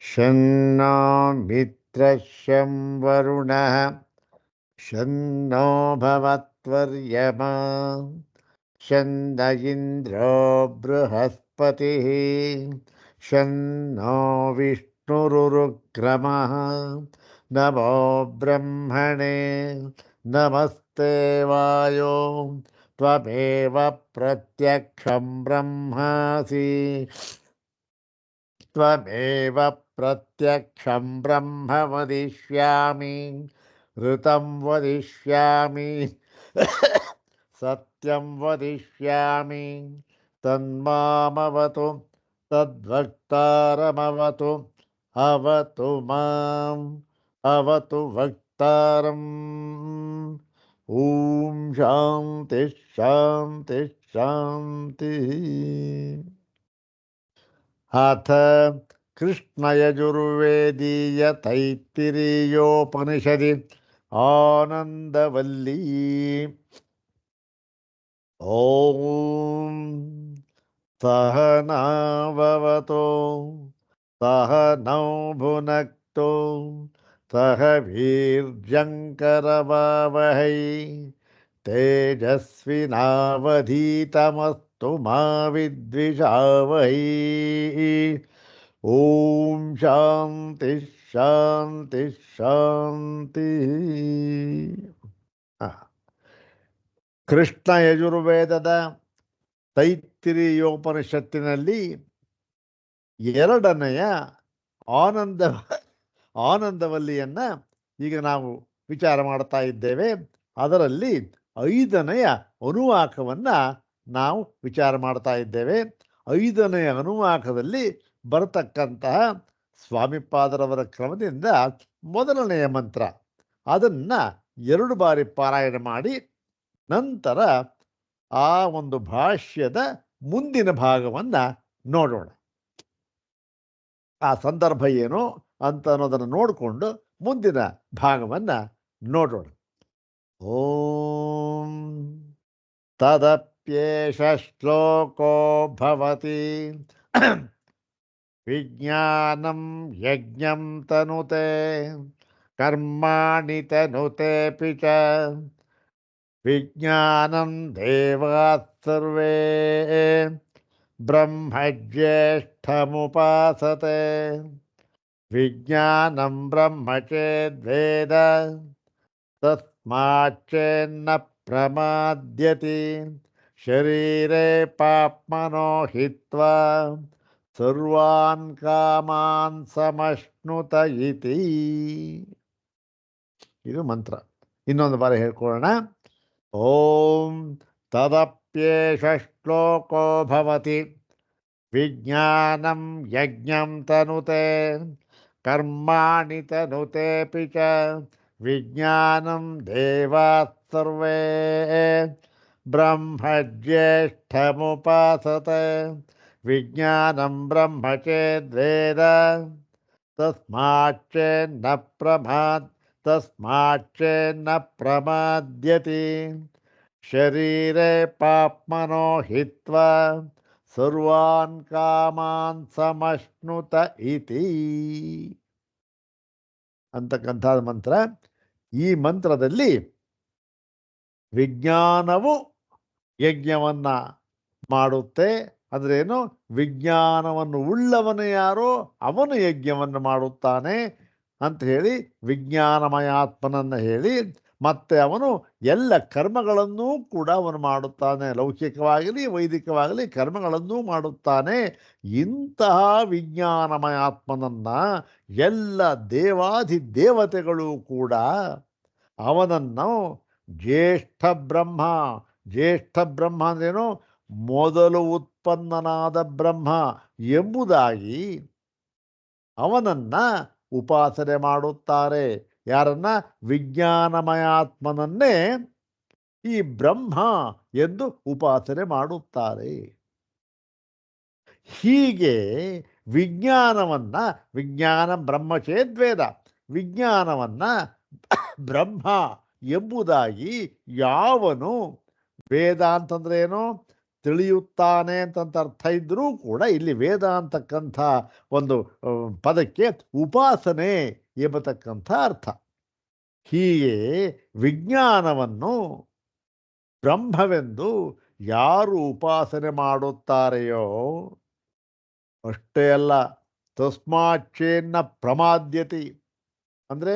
ಶನ್ನೋ ಮಿತ್ರಶ್ಯಂ ವರುಣಃ ಶನ್ನೋ ಭವತ್ವರ್ಯಮಾ ಶನ್ನ ಇಂದ್ರೋ ಬೃಹಸ್ಪತಿಃ ಶನ್ನೋ ವಿಷ್ಣುರುರುಕ್ರಮಃ ನಮೋ ಬ್ರಹ್ಮಣೇ ನಮಸ್ತೆ ವಾಯೋ ತ್ವಮೇವ ಪ್ರತ್ಯಕ್ಷಂ ಬ್ರಹ್ಮಾಸಿ ತ್ವಮೇವ ಪ್ರತ್ಯಕ್ಷಂ ಬ್ರಹ್ಮ ವದಿಷ್ಯಾಮಿ ಋತಂ ವದಿಷ್ಯಾಮಿ ಸತ್ಯಂ ವದಿಷ್ಯಾಮಿ ತನ್ಮಾಮವತು ತದ್ವಕ್ತಾರಮವತು ಅವತು ಮಾಂ ಅವತು ವಕ್ತಾರಂ. ಓಂ ಶಾಂತಿ ಶಾಂತಿ ಶಾಂತಿ. ಅಥ ಕೃಷ್ಣಯಜುರ್ವೇದೀಯ ತೈತ್ತಿರೀಯೋಪನಿಷದಿ ಆನಂದವಲ್ಲೀ. ಓಂ ಸಹನಾವವತೋ ಸಹನೌ ಭುನಕ್ತೋ ಸಹ ವೀರ್ಯಂಕರವಾವಹೈ ತೇಜಸ್ವಿನಾವಧೀತಮಸ್ತು ಮಾ ವಿದ್ವಿಷಾವಹೈ. ಓಂ ಶಾಂತಿ ಶಾಂತಿ ಶಾಂತಿ. ಕೃಷ್ಣ ಯಜುರ್ವೇದದ ತೈತ್ತಿರೀಯೋಪನಿಷತ್ತಿನಲ್ಲಿ ಎರಡನೆಯ ಆನಂದವಲ್ಲಿಯನ್ನು ಈಗ ನಾವು ವಿಚಾರ ಮಾಡ್ತಾ ಇದ್ದೇವೆ. ಅದರಲ್ಲಿ ಐದನೆಯ ಅನುವಾಕವನ್ನು ನಾವು ವಿಚಾರ ಮಾಡ್ತಾ ಇದ್ದೇವೆ. ಐದನೆಯ ಅನುವಾಕದಲ್ಲಿ ಬರತಕ್ಕಂತಹ ಸ್ವಾಮಿಪಾದರವರ ಕ್ರಮದಿಂದ ಮೊದಲನೆಯ ಮಂತ್ರ ಅದನ್ನು 2 ಬಾರಿ ಪಾರಾಯಣ ಮಾಡಿ ನಂತರ ಆ ಒಂದು ಭಾಷ್ಯದ ಮುಂದಿನ ಭಾಗವನ್ನು ನೋಡೋಣ. ಆ ಸಂದರ್ಭ ಏನು ಅಂತ ಅನ್ನೋದನ್ನು ನೋಡಿಕೊಂಡು ಮುಂದಿನ ಭಾಗವನ್ನು ನೋಡೋಣ. ಓಂ ತದಪ್ಯೇಷ ಶ್ಲೋಕೋ ಭವತಿ ವಿಜ್ಞಾನಂ ಯಜ್ಞಂ ತನುತೆ ಕರ್ಮಾಣಿ ತನುತೇಪಿ ಚ ವಿಜ್ಞಾನಂ ದೇವಾಃ ಸರ್ವೇ ಬ್ರಹ್ಮಜ್ಯೇಷ್ಠಮುಪಾಸತೆ ವಿಜ್ಞಾನಂ ಬ್ರಹ್ಮ ಚೇದ್ವೇದ ತಸ್ಮಾಚ್ಚೇನ್ನ ಪ್ರಮಾದ್ಯತಿ ಶರೀರೇ ಪಾಪ್ಮನೋ ಹಿತ್ವಾ ಸರ್ವಾನ್ ಕಾಮಾನ್ ಸಮಶ್ನುತ ಇತಿ. ಇದು ಮಂತ್ರ. ಇನ್ನೊಂದು ಬಾರಿ ಹೇಳ್ಕೊಳ್ಳೋಣ. ಓಂ ತದಪ್ಯೇಷ ಶ್ಲೋಕೋ ಭವತಿ ವಿಜ್ಞಾನಂ ಯಜ್ಞಂ ತನುತೆ ಕರ್ಮಾಣಿ ತನುತೇಪಿ ಚ ವಿಜ್ಞಾನಂ ದೇವಾಃ ಸರ್ವೇ ಬ್ರಹ್ಮಜ್ಯೇಷ್ಠಮುಪಾಸತೆ ವಿಜ್ಞಾನಂ ಬ್ರಹ್ಮ ಚೇದ್ವೇದ ತಸ್ಮಾಚ್ಚೇನ್ನ ಪ್ರಮಾದ್ಯತಿ ಶರೀರೇ ಪಾಪ್ಮನೋ ಹಿತ್ವಾ ಸರ್ವಾನ್ ಕಾಮಾನ್ ಸಮಶ್ನುತ ಇತಿ ಅಂತಕ್ಕಂಥ ಮಂತ್ರ. ಈ ಮಂತ್ರದಲ್ಲಿ ವಿಜ್ಞಾನವು ಯಜ್ಞವನ್ನು ಮಾಡುತ್ತೆ. ಅಂದ್ರೇನು? ವಿಜ್ಞಾನವನ್ನು ಉಳ್ಳವನು ಯಾರೋ ಅವನು ಯಜ್ಞವನ್ನು ಮಾಡುತ್ತಾನೆ ಅಂತ ಹೇಳಿ ವಿಜ್ಞಾನಮಯ ಆತ್ಮನನ್ನು ಹೇಳಿ, ಮತ್ತೆ ಅವನು ಎಲ್ಲ ಕರ್ಮಗಳನ್ನೂ ಕೂಡ ಅವನು ಮಾಡುತ್ತಾನೆ. ಲೌಕಿಕವಾಗಲಿ ವೈದಿಕವಾಗಲಿ ಕರ್ಮಗಳನ್ನೂ ಮಾಡುತ್ತಾನೆ. ಇಂತಹ ವಿಜ್ಞಾನಮಯ ಆತ್ಮನನ್ನು ಎಲ್ಲ ದೇವಾಧಿದೇವತೆಗಳು ಕೂಡ ಅವನನ್ನು ಜ್ಯೇಷ್ಠ ಬ್ರಹ್ಮ ಅಂದ್ರೇನು? ಮೊದಲು ಉತ್ಪನ್ನನಾದ ಬ್ರಹ್ಮ ಎಂಬುದಾಗಿ ಅವನನ್ನು ಉಪಾಸನೆ ಮಾಡುತ್ತಾರೆ. ಯಾರನ್ನ? ವಿಜ್ಞಾನಮಯ ಆತ್ಮನನ್ನೇ ಈ ಬ್ರಹ್ಮ ಎಂದು ಉಪಾಸನೆ ಮಾಡುತ್ತಾರೆ. ಹೀಗೆ ವಿಜ್ಞಾನ ಬ್ರಹ್ಮ ಚೇದ್ವೇದ, ವಿಜ್ಞಾನವನ್ನ ಬ್ರಹ್ಮ ಎಂಬುದಾಗಿ ಯಾವನು ವೇದ ಅಂತಂದ್ರೆ ಏನು? ತಿಳಿಯುತ್ತಾನೆ ಅಂತಂತ ಅರ್ಥ ಇದ್ದರೂ ಕೂಡ ಇಲ್ಲಿ ವೇದ ಅಂತಕ್ಕಂಥ ಒಂದು ಪದಕ್ಕೆ ಉಪಾಸನೆ ಎಂಬತಕ್ಕಂಥ ಅರ್ಥ. ಹೀಗೆ ವಿಜ್ಞಾನವನ್ನು ಬ್ರಹ್ಮವೆಂದು ಯಾರು ಉಪಾಸನೆ ಮಾಡುತ್ತಾರೆಯೋ ಅಷ್ಟೇ ಅಲ್ಲ, ತಸ್ಮಾಚ್ಚೇನ್ನ ಪ್ರಮಾದ್ಯತಿ ಅಂದರೆ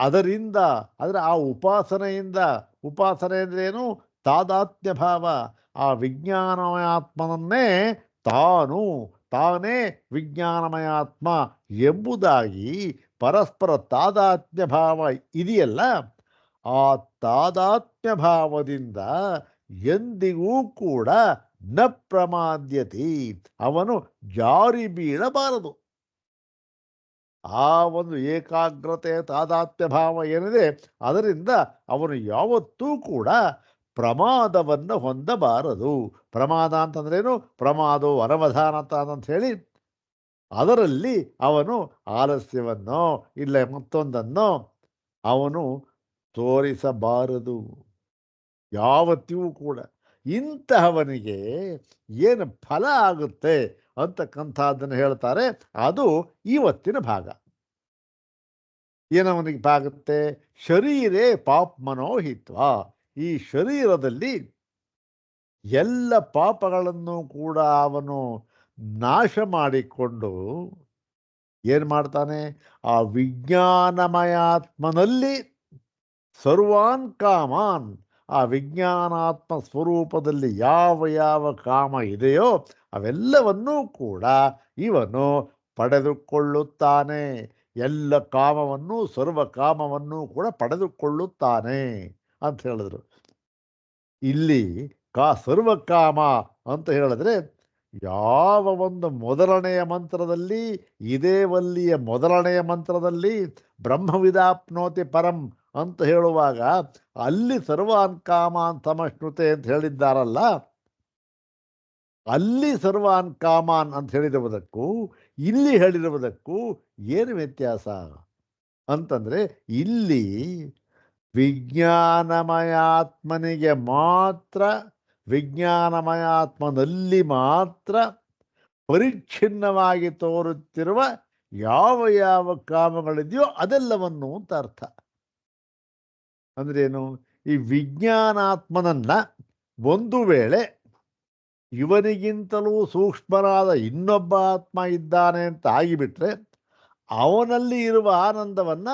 ಅದರಿಂದ ಅಂದರೆ ಆ ಉಪಾಸನೆಯಿಂದ, ಉಪಾಸನೆ ಅಂದ್ರೇನು? ತಾದಾತ್ಮ್ಯ ಭಾವ. ಆ ವಿಜ್ಞಾನಮಯಾತ್ಮನನ್ನೇ ತಾನೇ ವಿಜ್ಞಾನಮಯಾತ್ಮ ಎಂಬುದಾಗಿ ಪರಸ್ಪರ ತಾದಾತ್ಮ್ಯ ಭಾವ ಇದೆಯಲ್ಲ, ಆ ತಾದಾತ್ಮ್ಯ ಭಾವದಿಂದ ಎಂದಿಗೂ ಕೂಡ ನ ಪ್ರಮಾದ್ಯತಿ, ಅವನು ಜಾರಿ ಬೀಳಬಾರದು. ಆ ಒಂದು ಏಕಾಗ್ರತೆ ತಾದಾತ್ಮ್ಯ ಭಾವ ಏನಿದೆ ಅದರಿಂದ ಅವನು ಯಾವತ್ತೂ ಕೂಡ ಪ್ರಮಾದವನ್ನು ಹೊಂದಬಾರದು. ಪ್ರಮಾದ ಅಂತಂದ್ರೇನು? ಪ್ರಮಾದೋ ಅನವಧಾನತ ಅಂತ ಹೇಳಿ ಅದರಲ್ಲಿ ಅವನು ಆಲಸ್ಯವನ್ನೋ ಇಲ್ಲ ಮತ್ತೊಂದನ್ನೋ ಅವನು ತೋರಿಸಬಾರದು ಯಾವತ್ತಿಗೂ ಕೂಡ. ಇಂತಹವನಿಗೆ ಏನು ಫಲ ಆಗುತ್ತೆ ಅಂತಕ್ಕಂಥದ್ದನ್ನು ಹೇಳ್ತಾರೆ. ಅದು ಇವತ್ತಿನ ಭಾಗ. ಏನವನಿಗೆ ಆಗುತ್ತೆ? ಶರೀರೇ ಪಾಪ್ಮನೋಹಿತ್ವ. ಈ ಶರೀರದಲ್ಲಿ ಎಲ್ಲ ಪಾಪಗಳನ್ನು ಕೂಡ ಅವನು ನಾಶ ಮಾಡಿಕೊಂಡು ಏನು ಮಾಡ್ತಾನೆ? ಆ ವಿಜ್ಞಾನಮಯಾತ್ಮನಲ್ಲಿ ಸರ್ವಾನ್ ಕಾಮಾನ್, ಆ ವಿಜ್ಞಾನಾತ್ಮ ಸ್ವರೂಪದಲ್ಲಿ ಯಾವ ಯಾವ ಕಾಮ ಇದೆಯೋ ಅವೆಲ್ಲವನ್ನೂ ಕೂಡ ಇವನು ಪಡೆದುಕೊಳ್ಳುತ್ತಾನೆ. ಎಲ್ಲ ಕಾಮವನ್ನು, ಸರ್ವ ಕಾಮವನ್ನು ಕೂಡ ಪಡೆದುಕೊಳ್ಳುತ್ತಾನೆ ಅಂತ ಹೇಳಿದ್ರು. ಇಲ್ಲಿ ಸರ್ವಕಾಮ ಅಂತ ಹೇಳಿದ್ರೆ ಯಾವ ಒಂದು ಮೊದಲನೆಯ ಮಂತ್ರದಲ್ಲಿ, ಇದೇ ವಲ್ಲಿಯ ಮೊದಲನೆಯ ಮಂತ್ರದಲ್ಲಿ ಬ್ರಹ್ಮವಿದಾಪ್ನೋತಿ ಪರಂ ಅಂತ ಹೇಳುವಾಗ ಅಲ್ಲಿ ಸರ್ವಾನ್ ಕಾಮಾನ್ ಸಮಶ್ನುತೆ ಅಂತ ಹೇಳಿದ್ದಾರಲ್ಲ, ಅಲ್ಲಿ ಸರ್ವಾನ್ ಕಾಮಾನ್ ಅಂತ ಹೇಳಿರುವುದಕ್ಕೂ ಇಲ್ಲಿ ಹೇಳಿರುವುದಕ್ಕೂ ಏನು ವ್ಯತ್ಯಾಸ ಅಂತಂದರೆ, ಇಲ್ಲಿ ವಿಜ್ಞಾನಮಯಾತ್ಮನಿಗೆ ಮಾತ್ರ, ವಿಜ್ಞಾನಮಯಾತ್ಮನಲ್ಲಿ ಮಾತ್ರ ಪರಿಚ್ಛಿನ್ನವಾಗಿ ತೋರುತ್ತಿರುವ ಯಾವ ಯಾವ ಕಾಮಗಳಿದೆಯೋ ಅದೆಲ್ಲವನ್ನು ಅಂತ ಅರ್ಥ. ಅಂದ್ರೇನು? ಈ ವಿಜ್ಞಾನಾತ್ಮನನ್ನ ಒಂದು ವೇಳೆ ಇವನಿಗಿಂತಲೂ ಸೂಕ್ಷ್ಮನಾದ ಇನ್ನೊಬ್ಬ ಆತ್ಮ ಇದ್ದಾನೆ ಅಂತ ಆಗಿಬಿಟ್ರೆ ಅವನಲ್ಲಿ ಇರುವ ಆನಂದವನ್ನ,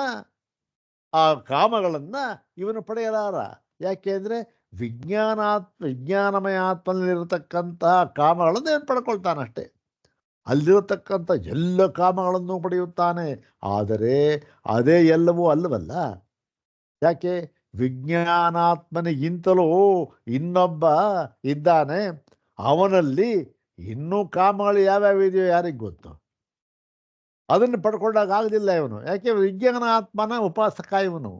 ಆ ಕಾಮಗಳನ್ನ ಇವನು ಪಡೆಯಲಾರ. ಯಾಕೆ ಅಂದರೆ ವಿಜ್ಞಾನಮಯ ಆತ್ಮನಲ್ಲಿರತಕ್ಕಂತಹ ಕಾಮಗಳನ್ನು ಏನು ಪಡ್ಕೊಳ್ತಾನಷ್ಟೇ. ಅಲ್ಲಿರತಕ್ಕಂಥ ಎಲ್ಲ ಕಾಮಗಳನ್ನು ಪಡೆಯುತ್ತಾನೆ. ಆದರೆ ಅದೇ ಎಲ್ಲವೂ ಅಲ್ಲವಲ್ಲ. ಯಾಕೆ? ವಿಜ್ಞಾನಾತ್ಮನಿಗಿಂತಲೂ ಇನ್ನೊಬ್ಬ ಇದ್ದಾನೆ, ಅವನಲ್ಲಿ ಇನ್ನೂ ಕಾಮಗಳು ಯಾವ್ಯಾವ ಇದೆಯೋ ಯಾರಿಗೆ ಗೊತ್ತು. ಅದನ್ನು ಪಡ್ಕೊಂಡಾಗ ಆಗೋದಿಲ್ಲ ಇವನು. ಯಾಕೆ? ವಿಜ್ಞಾನ ಆತ್ಮನ ಉಪಾಸಕ ಇವನು.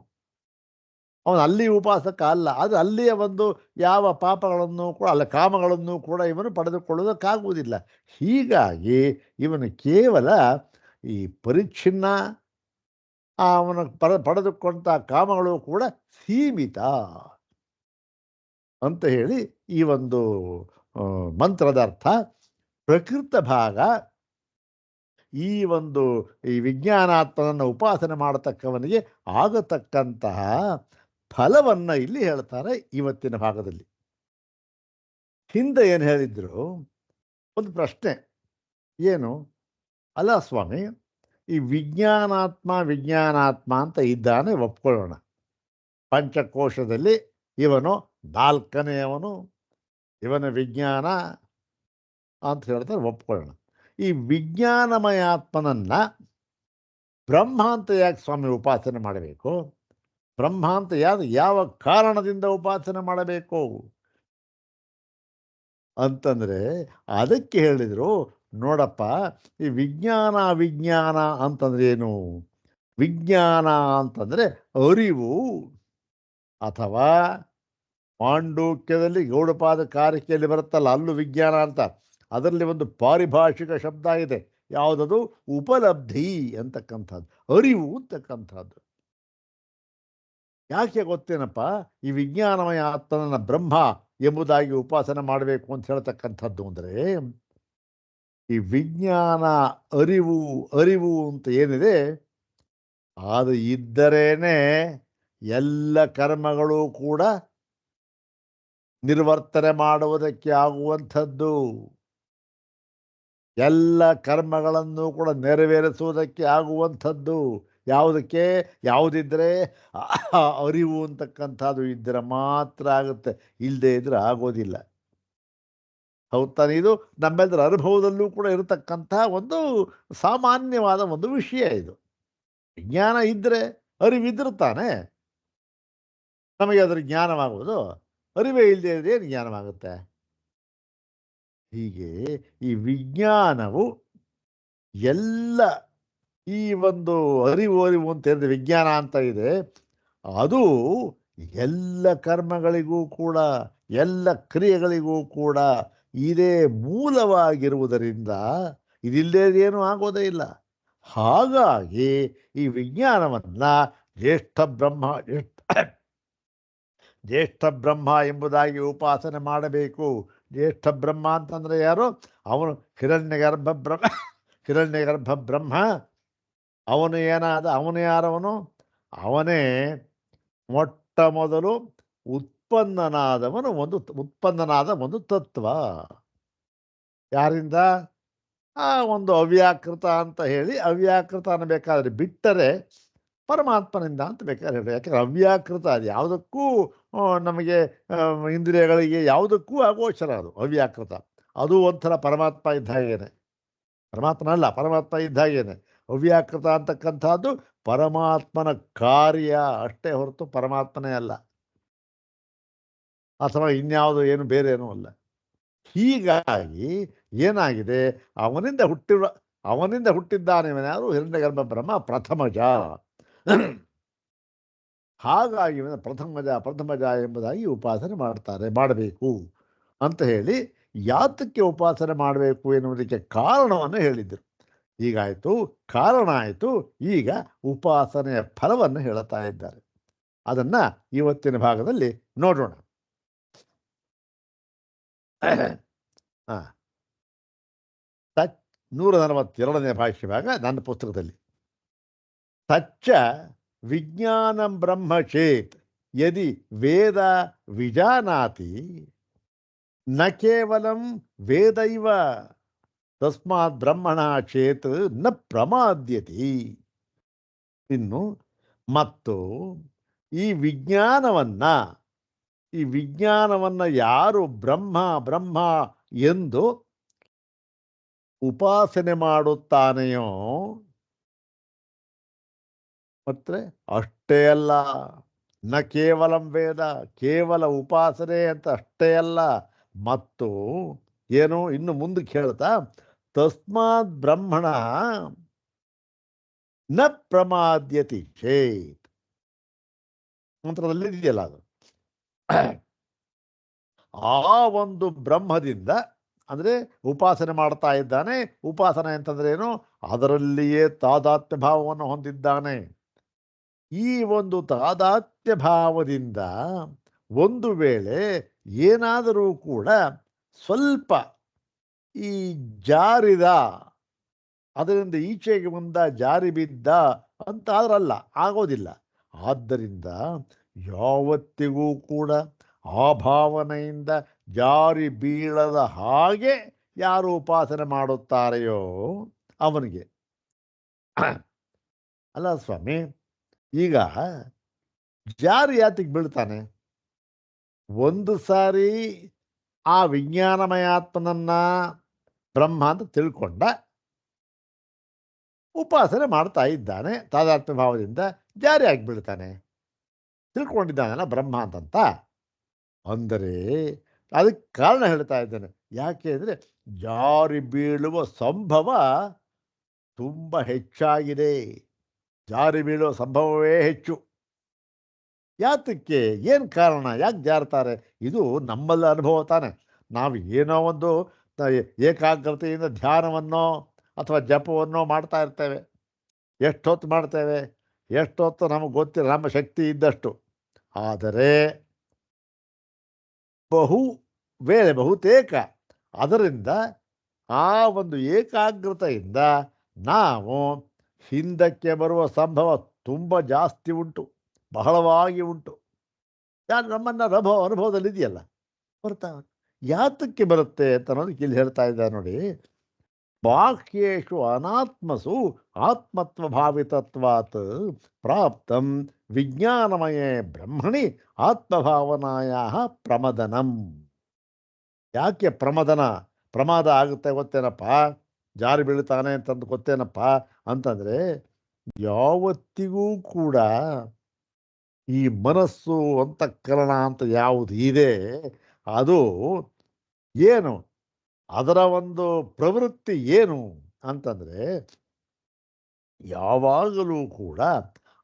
ಅವನು ಅಲ್ಲಿ ಉಪಾಸಕ ಅಲ್ಲ. ಅದು ಅಲ್ಲಿಯ ಒಂದು ಯಾವ ಪಾಪಗಳನ್ನು ಕೂಡ ಅಲ್ಲ ಕಾಮಗಳನ್ನು ಕೂಡ ಇವನು ಪಡೆದುಕೊಳ್ಳೋದಕ್ಕಾಗುವುದಿಲ್ಲ. ಹೀಗಾಗಿ ಇವನು ಕೇವಲ ಈ ಪರಿಚ್ಛಿನ್ನ, ಅವನ ಪಡೆದುಕೊಂಡ ಕಾಮಗಳು ಕೂಡ ಸೀಮಿತ ಅಂತ ಹೇಳಿ ಈ ಒಂದು ಮಂತ್ರದ ಅರ್ಥ. ಪ್ರಕೃತ ಭಾಗ ಈ ಒಂದು ಈ ವಿಜ್ಞಾನಾತ್ಮನನ್ನು ಉಪಾಸನೆ ಮಾಡತಕ್ಕವನಿಗೆ ಆಗತಕ್ಕಂತಹ ಫಲವನ್ನು ಇಲ್ಲಿ ಹೇಳ್ತಾರೆ ಇವತ್ತಿನ ಭಾಗದಲ್ಲಿ. ಹಿಂದೆ ಏನು ಹೇಳಿದ್ರು? ಒಂದು ಪ್ರಶ್ನೆ ಏನು? ಅಲ್ಲ ಸ್ವಾಮಿ, ಈ ವಿಜ್ಞಾನಾತ್ಮ ಅಂತ ಇದ್ದಾನೆ ಒಪ್ಕೊಳ್ಳೋಣ. ಪಂಚಕೋಶದಲ್ಲಿ ಇವನು 4ನೆಯವನು, ಇವನ ವಿಜ್ಞಾನ ಅಂತ ಹೇಳ್ತಾರೆ, ಒಪ್ಕೊಳ್ಳೋಣ. ಈ ವಿಜ್ಞಾನಮಯ ಆತ್ಮನನ್ನ ಬ್ರಹ್ಮ ಅಂತ ಯಾಕೆ ಸ್ವಾಮಿ ಉಪಾಸನೆ ಮಾಡಬೇಕು? ಬ್ರಹ್ಮ ಅಂತ ಯಾವ ಕಾರಣದಿಂದ ಉಪಾಸನೆ ಮಾಡಬೇಕು ಅಂತಂದರೆ ಅದಕ್ಕೆ ಹೇಳಿದರು, ನೋಡಪ್ಪ, ಈ ವಿಜ್ಞಾನ ಅಂತಂದ್ರೆ ಏನು? ವಿಜ್ಞಾನ ಅಂತಂದರೆ ಅರಿವು, ಅಥವಾ ಮಾಂಡೂಕ್ಯದಲ್ಲಿ ಗೌಡಪಾದ ಕಾರಿಕೆಯಲ್ಲಿ ಬರುತ್ತಲ್ಲ, ಅಲ್ಲೂ ವಿಜ್ಞಾನ ಅಂತ, ಅದರಲ್ಲಿ ಒಂದು ಪಾರಿಭಾಷಿಕ ಶಬ್ದ ಇದೆ. ಯಾವುದದು? ಉಪಲಬ್ಧಿ ಅಂತಕ್ಕಂಥದ್ದು, ಅರಿವು ಅಂತಕ್ಕಂಥದ್ದು. ಯಾಕೆ ಗೊತ್ತೇನಪ್ಪ? ಈ ವಿಜ್ಞಾನಮಯ ಆತ್ಮನನ್ನ ಬ್ರಹ್ಮ ಎಂಬುದಾಗಿ ಉಪಾಸನೆ ಮಾಡಬೇಕು ಅಂತ ಹೇಳ್ತಕ್ಕಂಥದ್ದು ಅಂದರೆ ಈ ವಿಜ್ಞಾನ ಅರಿವು ಅರಿವು ಅಂತ ಏನಿದೆ ಅದು ಇದ್ದರೇನೆ ಎಲ್ಲ ಕರ್ಮಗಳು ಕೂಡ ನಿರ್ವರ್ತನೆ ಮಾಡುವುದಕ್ಕೆ ಆಗುವಂಥದ್ದು. ಎಲ್ಲ ಕರ್ಮಗಳನ್ನು ಕೂಡ ನೆರವೇರಿಸುವುದಕ್ಕೆ ಆಗುವಂಥದ್ದು. ಯಾವುದಕ್ಕೆ? ಯಾವುದಿದ್ದರೆ ಅರಿವು ಅಂತಕ್ಕಂಥದ್ದು ಇದ್ದರೆ ಮಾತ್ರ ಆಗುತ್ತೆ, ಇಲ್ಲದೆ ಇದ್ರೆ ಆಗೋದಿಲ್ಲ. ಹೌದು ತಾನೆ? ಇದು ನಮ್ಮೆಲ್ಲರ ಅನುಭವದಲ್ಲೂ ಕೂಡ ಇರತಕ್ಕಂತಹ ಒಂದು ಸಾಮಾನ್ಯವಾದ ಒಂದು ವಿಷಯ ಇದು. ವಿಜ್ಞಾನ ಇದ್ದರೆ ಅರಿವಿದ್ರೆ ತಾನೆ ನಮಗೆ ಅದರ ಜ್ಞಾನವಾಗುವುದು. ಅರಿವೇ ಇಲ್ಲದೆ ಇದ್ರೆ ಏನು ಜ್ಞಾನವಾಗುತ್ತೆ? ಹೀಗೆ ಈ ವಿಜ್ಞಾನವು ಎಲ್ಲ ಈ ಒಂದು ಅರಿವು ಅಂತ ಹೇಳಿದ್ರೆ ವಿಜ್ಞಾನ ಅಂತ ಇದೆ, ಅದು ಎಲ್ಲ ಕರ್ಮಗಳಿಗೂ ಕೂಡ ಎಲ್ಲ ಕ್ರಿಯೆಗಳಿಗೂ ಕೂಡ ಇದೇ ಮೂಲವಾಗಿರುವುದರಿಂದ ಇದಿಲ್ಲದೇನೂ ಆಗೋದೇ ಇಲ್ಲ. ಹಾಗಾಗಿ ಈ ವಿಜ್ಞಾನವನ್ನ ಜ್ಯೇಷ್ಠ ಬ್ರಹ್ಮ ಎಂಬುದಾಗಿ ಉಪಾಸನೆ ಮಾಡಬೇಕು. ಜ್ಯೇಷ್ಠ ಬ್ರಹ್ಮ ಅಂತಂದ್ರೆ ಯಾರು? ಅವನು ಹಿರಣ್ಯಗರ್ಭ ಬ್ರಹ್ಮ. ಅವನು ಏನಾದ? ಅವನು ಯಾರವನು? ಅವನೇ ಮೊಟ್ಟ ಮೊದಲು ಉತ್ಪನ್ನನಾದ ಒಂದು ತತ್ವ. ಯಾರಿಂದ? ಆ ಒಂದು ಅವ್ಯಾಕೃತ ಅಂತ ಹೇಳಿ, ಅವ್ಯಾಕೃತ ಅನ್ನಬೇಕಾದ್ರೆ ಬಿಟ್ಟರೆ ಪರಮಾತ್ಮನಿಂದ ಅಂತ ಬೇಕಾದ್ರೆ ಹೇಳಿ. ಯಾಕಂದ್ರೆ ಅವ್ಯಾಕೃತ ಅದು ಯಾವುದಕ್ಕೂ ನಮಗೆ ಇಂದ್ರಿಯಗಳಿಗೆ ಯಾವುದಕ್ಕೂ ಅಗೋಚರ, ಅದು ಅವ್ಯಾಕೃತ. ಅದು ಒಂಥರ ಪರಮಾತ್ಮ ಇದ್ದ ಹಾಗೇನೆ. ಪರಮಾತ್ಮನಲ್ಲ, ಪರಮಾತ್ಮ ಇದ್ದ ಹಾಗೇನೆ. ಅವ್ಯಾಕೃತ ಅಂತಕ್ಕಂಥದ್ದು ಪರಮಾತ್ಮನ ಕಾರ್ಯ ಅಷ್ಟೇ ಹೊರತು ಪರಮಾತ್ಮನೇ ಅಲ್ಲ, ಅಥವಾ ಇನ್ಯಾವುದು ಏನು ಬೇರೆ ಏನೂ ಅಲ್ಲ. ಹೀಗಾಗಿ ಏನಾಗಿದೆ? ಅವನಿಂದ ಹುಟ್ಟಿದ್ದಾನೆ ಯಾರು? ಹಿರಣ್ಯಗರ್ಭ ಬ್ರಹ್ಮ ಪ್ರಥಮಜ. ಹಾಗಾಗಿ ಪ್ರಥಮಜ ಎಂಬುದಾಗಿ ಉಪಾಸನೆ ಮಾಡಬೇಕು ಅಂತ ಹೇಳಿ, ಯಾತಕ್ಕೆ ಉಪಾಸನೆ ಮಾಡಬೇಕು ಎನ್ನುವುದಕ್ಕೆ ಕಾರಣವನ್ನು ಹೇಳಿದ್ರು. ಹೀಗಾಯಿತು, ಕಾರಣ ಆಯಿತು. ಈಗ ಉಪಾಸನೆಯ ಫಲವನ್ನು ಹೇಳುತ್ತಾ ಇದ್ದಾರೆ. ಅದನ್ನ ಇವತ್ತಿನ ಭಾಗದಲ್ಲಿ ನೋಡೋಣ. 142ನೇ ಭಾಷ್ಯ ಭಾಗ ನನ್ನ ಪುಸ್ತಕದಲ್ಲಿ. ತಚ್ಚ ವಿಜ್ಞಾನಂ ಬ್ರಹ್ಮ ಚೇತ್ ಯದಿ ವೇದ ವಿಜಾನಾತಿ ನ ಕೇವಲಂ ವೇದೈವ ತಸ್ಮಾತ್ ಬ್ರಹ್ಮಣ ಚೇತ್ ನ ಪ್ರಮಾದ್ಯತಿ. ಇನ್ನು ಮತ್ತು ಈ ವಿಜ್ಞಾನವನ್ನ ಯಾರು ಬ್ರಹ್ಮ ಎಂದು ಉಪಾಸನೆ ಮಾಡುತ್ತಾನೆಯೋ, ಮತ್ತೆ ಅಷ್ಟೇ ಅಲ್ಲ, ನ ಕೇವಲಂ ವೇದ, ಕೇವಲ ಉಪಾಸನೆ ಅಂತ ಅಷ್ಟೇ ಅಲ್ಲ, ಮತ್ತು ಏನು ಇನ್ನು ಮುಂದಕ್ಕೆ ಹೇಳ್ತಾ, ತಸ್ಮಾತ್ ಬ್ರಹ್ಮಣ ನ ಪ್ರಮಾದ್ಯತಿ ಚೇತ್ ಮಂತ್ರದಲ್ಲಿ ಇದೆಯಲ್ಲ ಅದು. ಆ ಒಂದು ಬ್ರಹ್ಮದಿಂದ ಅಂದ್ರೆ ಉಪಾಸನೆ ಮಾಡ್ತಾ ಇದ್ದಾನೆ. ಉಪಾಸನೆ ಅಂತಂದ್ರೆ ಏನು? ಅದರಲ್ಲಿಯೇ ತಾದಾತ್ಮ್ಯ ಭಾವವನ್ನು ಹೊಂದಿದ್ದಾನೆ. ಈ ಒಂದು ತಾದಾತ್ಮ್ಯ ಭಾವದಿಂದ ಒಂದು ವೇಳೆ ಏನಾದರೂ ಕೂಡ ಸ್ವಲ್ಪ ಈ ಜಾರಿದ, ಅದರಿಂದ ಈಚೆಗೆ ಜಾರಿ ಬಿದ್ದ ಅಂತ ಆದ್ರಲ್ಲ, ಆಗೋದಿಲ್ಲ. ಆದ್ದರಿಂದ ಯಾವತ್ತಿಗೂ ಕೂಡ ಆ ಭಾವನೆಯಿಂದ ಜಾರಿ ಬೀಳದ ಹಾಗೆ ಯಾರು ಉಪಾಸನೆ ಮಾಡುತ್ತಾರೆಯೋ ಅವನಿಗೆ. ಅಲ್ಲ ಸ್ವಾಮಿ, ಈಗ ಜಾರಿ ಯಾತಿಗೆ ಬೀಳ್ತಾನೆ? ಒಂದು ಸಾರಿ ಆ ವಿಜ್ಞಾನಮಯಾತ್ಮನನ್ನ ಬ್ರಹ್ಮ ಅಂತ ತಿಳ್ಕೊಂಡ, ಉಪಾಸನೆ ಮಾಡ್ತಾ ಇದ್ದಾನೆ, ತಾದಾತ್ಮ್ಯ ಭಾವದಿಂದ ಜಾರಿ ಆಗಿಬಿಡ್ತಾನೆ. ತಿಳ್ಕೊಂಡಿದ್ದಾನಲ್ಲ ಬ್ರಹ್ಮ ಅಂತಂತ. ಅಂದರೆ ಅದಕ್ಕೆ ಕಾರಣ ಹೇಳ್ತಾ ಇದ್ದೇನೆ. ಯಾಕೆ ಅಂದರೆ ಜಾರಿ ಬೀಳುವ ಸಂಭವ ತುಂಬ ಹೆಚ್ಚಾಗಿದೆ. ಜಾರಿ ಬೀಳುವ ಸಂಭವವೇ ಹೆಚ್ಚು. ಯಾತಕ್ಕೆ? ಏನು ಕಾರಣ? ಯಾಕೆ ಜಾರ್ತಾರೆ? ಇದು ನಮ್ಮಲ್ಲಿ ಅನುಭವ ತಾನೆ. ನಾವು ಏನೋ ಒಂದು ಏಕಾಗ್ರತೆಯಿಂದ ಧ್ಯಾನವನ್ನೋ ಅಥವಾ ಜಪವನ್ನೋ ಮಾಡ್ತಾ ಇರ್ತೇವೆ. ಎಷ್ಟೊತ್ತು ಮಾಡ್ತೇವೆ? ಎಷ್ಟೊತ್ತು ನಮಗೆ ಗೊತ್ತಿಲ್ಲ, ನಮ್ಮ ಶಕ್ತಿ ಇದ್ದಷ್ಟು. ಆದರೆ ಬಹುತೇಕ ಅದರಿಂದ ಆ ಒಂದು ಏಕಾಗ್ರತೆಯಿಂದ ನಾವು ಹಿಂದಕ್ಕೆ ಬರುವ ಸಂಭವ ತುಂಬ ಜಾಸ್ತಿ ಉಂಟು, ಬಹಳವಾಗಿ ಉಂಟು. ಯಾರು ನಮ್ಮನ್ನ ಅನುಭವದಲ್ಲಿ ಇದೆಯಲ್ಲ, ಬರ್ತಾ ಯಾತಕ್ಕೆ ಬರುತ್ತೆ ಅಂತ ಅನ್ನೋದಕ್ಕೆ ಇಲ್ಲಿ ಹೇಳ್ತಾ ಇದ್ದಾರೆ ನೋಡಿ. ಬಾಹ್ಯೇಷು ಅನಾತ್ಮಸು ಆತ್ಮತ್ವ ಭಾವಿತತ್ವಾತ್ ಪ್ರಾಪ್ತಂ ವಿಜ್ಞಾನಮಯೇ ಬ್ರಹ್ಮಣಿ ಆತ್ಮಭಾವನಾಯ ಪ್ರಮದನಂ. ಯಾಕೆ ಪ್ರಮಾದ ಆಗುತ್ತೆ ಗೊತ್ತೇನಪ್ಪ, ಜಾರಿ ಬೀಳ್ತಾನೆ ಅಂತಂದು ಗೊತ್ತೇನಪ್ಪ ಅಂತಂದ್ರೆ, ಯಾವತ್ತಿಗೂ ಕೂಡ ಈ ಮನಸ್ಸು ಅಂತಃಕರಣ ಅಂತ ಯಾವುದು ಇದೆ ಅದು ಏನು, ಅದರ ಒಂದು ಪ್ರವೃತ್ತಿ ಏನು ಅಂತಂದ್ರೆ, ಯಾವಾಗಲೂ ಕೂಡ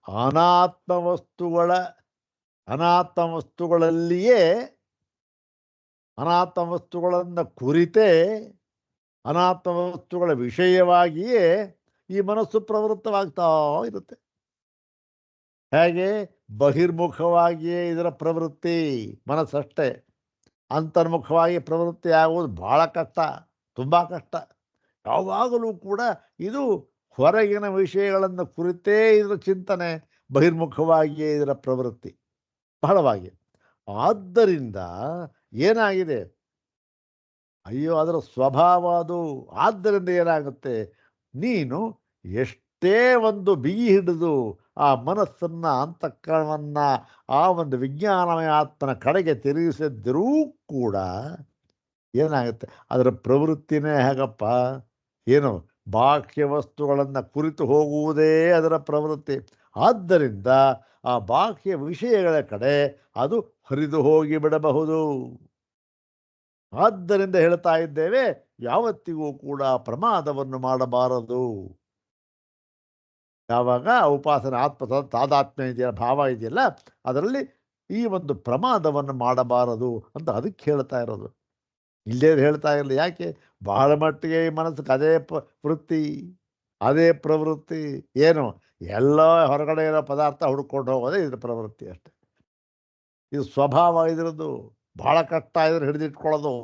ಅನಾತ್ಮ ವಸ್ತುಗಳಲ್ಲಿಯೇ, ಅನಾತ್ಮ ವಸ್ತುಗಳನ್ನು ಕುರಿತೇ, ಅನಾತ್ಮ ವಸ್ತುಗಳ ವಿಷಯವಾಗಿಯೇ ಈ ಮನಸ್ಸು ಪ್ರವೃತ್ತವಾಗ್ತಾ ಇರುತ್ತೆ. ಹೇಗೆ? ಬಹಿರ್ಮುಖವಾಗಿಯೇ ಇದರ ಪ್ರವೃತ್ತಿ ಮನಸ್ಸಷ್ಟೇ. ಅಂತರ್ಮುಖವಾಗಿ ಪ್ರವೃತ್ತಿ ಆಗುವುದು ಬಹಳ ಕಷ್ಟ, ತುಂಬ ಕಷ್ಟ. ಯಾವಾಗಲೂ ಕೂಡ ಇದು ಹೊರಗಿನ ವಿಷಯಗಳನ್ನು ಕುರಿತೇ ಇದರ ಚಿಂತನೆ, ಬಹಿರ್ಮುಖವಾಗಿಯೇ ಇದರ ಪ್ರವೃತ್ತಿ ಬಹಳವಾಗಿ. ಆದ್ದರಿಂದ ಏನಾಗಿದೆ, ಅಯ್ಯೋ ಅದರ ಸ್ವಭಾವ ಅದು. ಆದ್ದರಿಂದ ಏನಾಗುತ್ತೆ, ನೀನು ಎಷ್ಟೇ ಒಂದು ಬಿಗಿ ಹಿಡಿದು ಆ ಮನಸ್ಸನ್ನು, ಅಂತಃಕರಣವನ್ನು ಆ ಒಂದು ವಿಜ್ಞಾನಮಯ ಆತ್ಮನ ಕಡೆಗೆ ತಿರುಗಿಸಿದ್ರೂ ಕೂಡ ಏನಾಗುತ್ತೆ, ಅದರ ಪ್ರವೃತ್ತಿನೇ ಹೇಗಪ್ಪ, ಏನು ಬಾಹ್ಯ ವಸ್ತುಗಳನ್ನು ಕುರಿತು ಹೋಗುವುದೇ ಅದರ ಪ್ರವೃತ್ತಿ. ಆದ್ದರಿಂದ ಆ ಬಾಹ್ಯ ವಿಷಯಗಳ ಕಡೆ ಅದು ಹರಿದು ಹೋಗಿ ಬಿಡಬಹುದು. ಆದ್ದರಿಂದ ಹೇಳ್ತಾ ಇದ್ದೇವೆ, ಯಾವತ್ತಿಗೂ ಕೂಡ ಪ್ರಮಾದವನ್ನು ಮಾಡಬಾರದು. ಯಾವಾಗ ಉಪಾಸನೆ ಆತ್ಮ ತಾದಾತ್ಮ್ಯ ಇದೆಯಲ್ಲ, ಭಾವ ಇದೆಯಲ್ಲ, ಅದರಲ್ಲಿ ಈ ಒಂದು ಪ್ರಮಾದವನ್ನು ಮಾಡಬಾರದು ಅಂತ ಅದಕ್ಕೆ ಹೇಳ್ತಾ ಇರೋದು. ಇಲ್ಲೇ ಹೇಳ್ತಾ ಇರಲಿ. ಯಾಕೆ? ಬಹಳ ಮಟ್ಟಿಗೆ ಈ ಮನಸ್ಸಿಗೆ ಅದೇ ವೃತ್ತಿ, ಅದೇ ಪ್ರವೃತ್ತಿ. ಏನು, ಎಲ್ಲ ಹೊರಗಡೆ ಇರೋ ಪದಾರ್ಥ ಹುಡ್ಕೊಂಡು ಹೋಗೋದೇ ಇದ್ರ ಪ್ರವೃತ್ತಿ ಅಷ್ಟೆ. ಇದು ಸ್ವಭಾವ ಇದ್ರದ್ದು, ಬಹಳ ಕಷ್ಟ ಇದ್ರೆ ಹಿಡಿದಿಟ್ಕೊಳ್ಳೋದು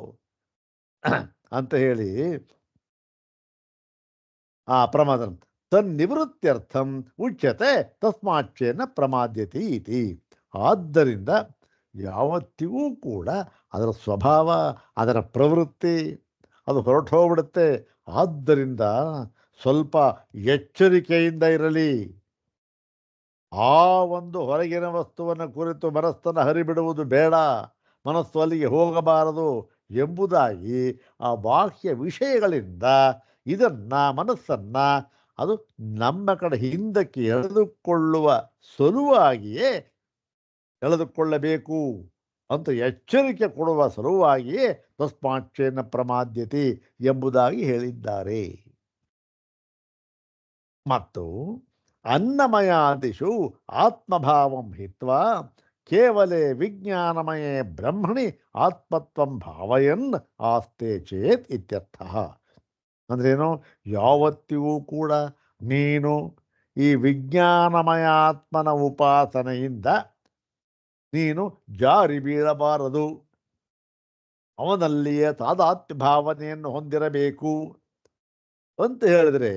ಅಂತ ಹೇಳಿ ಆ ಪ್ರಮಾದ ತನ್ನಿವೃತ್ತ್ಯರ್ಥಂ ಉಚ್ಯತೆ ತಸ್ಮಾಚ್ಚೇನ ಪ್ರಮಾದ್ಯತಿ ಇತಿ. ಆದ್ದರಿಂದ ಯಾವತ್ತಿಗೂ ಕೂಡ ಅದರ ಸ್ವಭಾವ, ಅದರ ಪ್ರವೃತ್ತಿ ಅದು ಹೊರಟು ಹೋಗ್ಬಿಡುತ್ತೆ. ಆದ್ದರಿಂದ ಸ್ವಲ್ಪ ಎಚ್ಚರಿಕೆಯಿಂದ ಇರಲಿ. ಆ ಒಂದು ಹೊರಗಿನ ವಸ್ತುವನ್ನು ಕುರಿತು ಮನಸ್ಸನ್ನು ಹರಿಬಿಡುವುದು ಬೇಡ, ಮನಸ್ಸು ಅಲ್ಲಿಗೆ ಹೋಗಬಾರದು ಎಂಬುದಾಗಿ ಆ ಬಾಹ್ಯ ವಿಷಯಗಳಿಂದ ಮನಸ್ಸನ್ನು ಅದು ನಮ್ಮ ಕಡೆ ಹಿಂದಕ್ಕೆ ಎಳೆದುಕೊಳ್ಳುವ ಸಲುವಾಗಿಯೇ ಎಳೆದುಕೊಳ್ಳಬೇಕು ಅಂತ ಎಚ್ಚರಿಕೆ ಕೊಡುವ ಸಲುವಾಗಿಯೇ ತಸ್ಮಾಚ್ಚೇನ ಪ್ರಮಾದ್ಯತೆ ಎಂಬುದಾಗಿ ಹೇಳಿದ್ದಾರೆ. ಮತ್ತು ಅನ್ನಮಯಾದಿಷು ಆತ್ಮಭಾವಂ ಹಿತ್ವಾ ಕೇವಲೇ ವಿಜ್ಞಾನಮಯೇ ಬ್ರಹ್ಮಣಿ ಆತ್ಮತ್ವಂ ಭಾವಯನ್ ಆಸ್ತೆ ಚೇತ್ ಇತ್ಯರ್ಥ. ಅಂದ್ರೇನು? ಯಾವತ್ತಿಗೂ ಕೂಡ ನೀನು ಈ ವಿಜ್ಞಾನಮಯ ಆತ್ಮನ ಉಪಾಸನೆಯಿಂದ ನೀನು ಜಾರಿ ಬೀಳಬಾರದು, ಅವನಲ್ಲಿಯೇ ತಾದಾತ್ಮ್ಯ ಭಾವನೆಯನ್ನು ಹೊಂದಿರಬೇಕು ಅಂತ ಹೇಳಿದ್ರೆ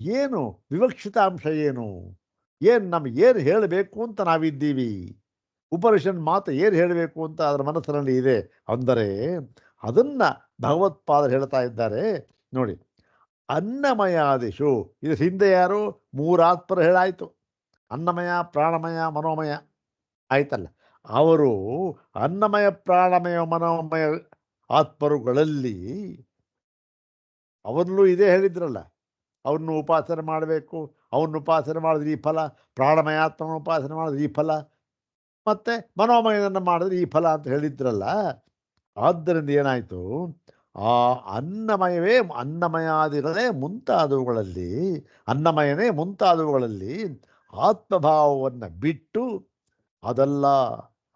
ಏನು ವಿವಕ್ಷಿತಾಂಶ, ಏನು ನಮಗೇನು ಹೇಳಬೇಕು ಅಂತ ನಾವಿದ್ದೀವಿ, ಉಪನಿಷನ್ ಮಾತು ಏನು ಹೇಳಬೇಕು ಅಂತ ಅದರ ಮನಸ್ಸಿನಲ್ಲಿ ಇದೆ ಅಂದರೆ ಅದನ್ನ ಭಗವತ್ಪಾದರು ಹೇಳ್ತಾ ಇದ್ದಾರೆ ನೋಡಿ. ಅನ್ನಮಯಾದಿಷು, ಇದು ಹಿಂದೆ ಯಾರು ಮೂರಾತ್ಮರು ಹೇಳಾಯ್ತು, ಅನ್ನಮಯ, ಪ್ರಾಣಮಯ, ಮನೋಮಯ ಆಯ್ತಲ್ಲ. ಅವರು ಅನ್ನಮಯ, ಪ್ರಾಣಮಯ, ಮನೋಮಯ ಆತ್ಮರುಗಳಲ್ಲಿ ಅವರಲ್ಲೂ ಇದೇ ಹೇಳಿದ್ರಲ್ಲ, ಅವನ್ನ ಉಪಾಸನೆ ಮಾಡಬೇಕು, ಅವನ್ನ ಉಪಾಸನೆ ಮಾಡಿದ್ರೆ ಈ ಫಲ, ಪ್ರಾಣಮಯ ಆತ್ಮನ ಉಪಾಸನೆ ಮಾಡಿದ್ರೆ ಈ ಫಲ, ಮತ್ತೆ ಮನೋಮಯನನ್ನು ಮಾಡಿದ್ರೆ ಈ ಫಲ ಅಂತ ಹೇಳಿದ್ರಲ್ಲ. ಆದ್ದರಿಂದ ಏನಾಯಿತು, ಆ ಅನ್ನಮಯನೇ ಮುಂತಾದವುಗಳಲ್ಲಿ ಆತ್ಮಭಾವವನ್ನು ಬಿಟ್ಟು ಅದಲ್ಲ,